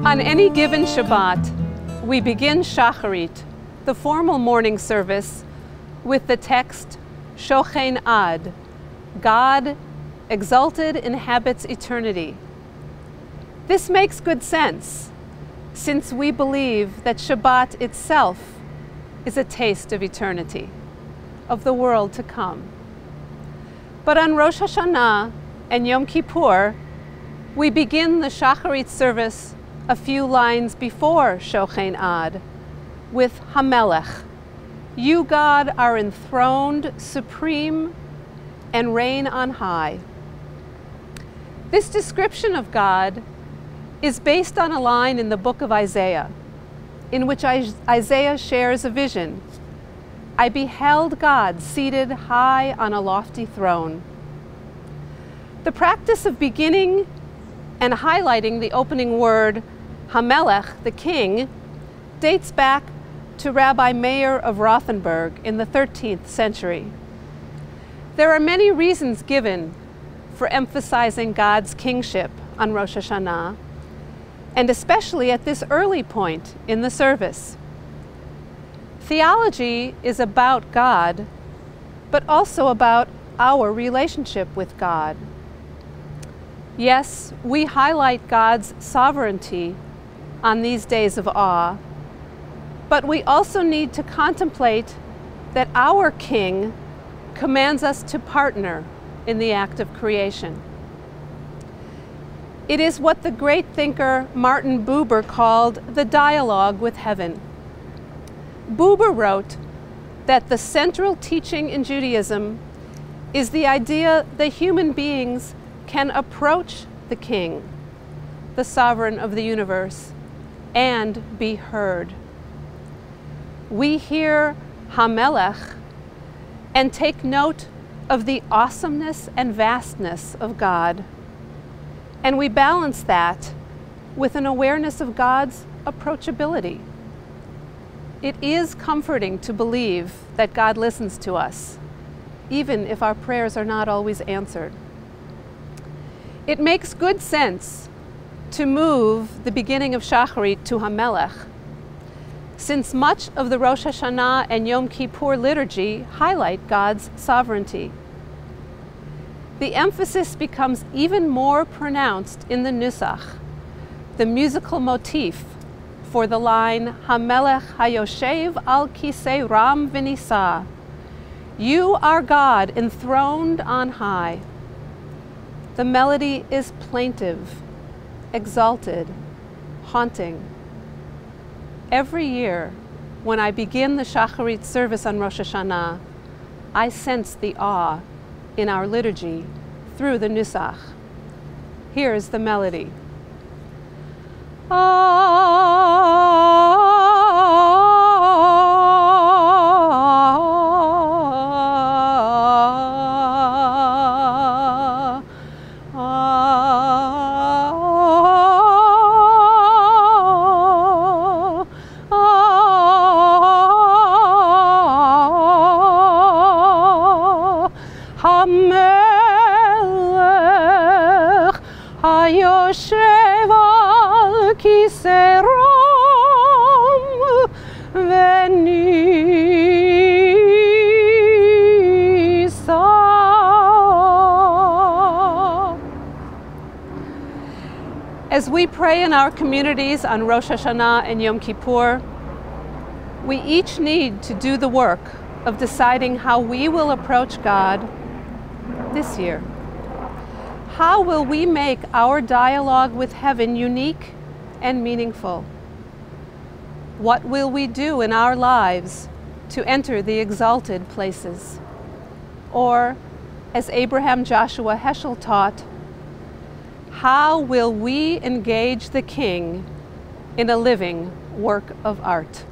On any given Shabbat, we begin Shacharit, the formal morning service, with the text Shochein Ad, God, exalted, inhabits eternity. This makes good sense, since we believe that Shabbat itself is a taste of eternity, of the world to come. But on Rosh Hashanah and Yom Kippur, we begin the Shacharit service a few lines before Shochein Ad with Hamelech. You, God, are enthroned, supreme, and reign on high. This description of God is based on a line in the book of Isaiah, in which Isaiah shares a vision. I beheld God seated high on a lofty throne. The practice of beginning and highlighting the opening word Hamelech, the king, dates back to Rabbi Meir of Rothenburg in the 13th century. There are many reasons given for emphasizing God's kingship on Rosh Hashanah, and especially at this early point in the service. Theology is about God, but also about our relationship with God. Yes, we highlight God's sovereignty on these days of awe, but we also need to contemplate that our King commands us to partner in the act of creation. It is what the great thinker Martin Buber called the dialogue with heaven. Buber wrote that the central teaching in Judaism is the idea that human beings can approach the King, the sovereign of the universe, and be heard. We hear Hamelech and take note of the awesomeness and vastness of God, and we balance that with an awareness of God's approachability. It is comforting to believe that God listens to us, even if our prayers are not always answered. It makes good sense to move the beginning of Shacharit to Hamelech, since much of the Rosh Hashanah and Yom Kippur liturgy highlight God's sovereignty. The emphasis becomes even more pronounced in the Nusach, the musical motif for the line Hamelech Hayoshev al Kisei Ram V'Nisa. You are God enthroned on high. The melody is plaintive, exalted, haunting. Every year, when I begin the Shacharit service on Rosh Hashanah, I sense the awe in our liturgy through the Nusach. Here's the melody. Hamelech hayoshev al kisei ram v'nisa. As we pray in our communities on Rosh Hashanah and Yom Kippur, we each need to do the work of deciding how we will approach God this year. How will we make our dialogue with heaven unique and meaningful? What will we do in our lives to enter the exalted places? Or, as Abraham Joshua Heschel taught, how will we engage the King in a living work of art?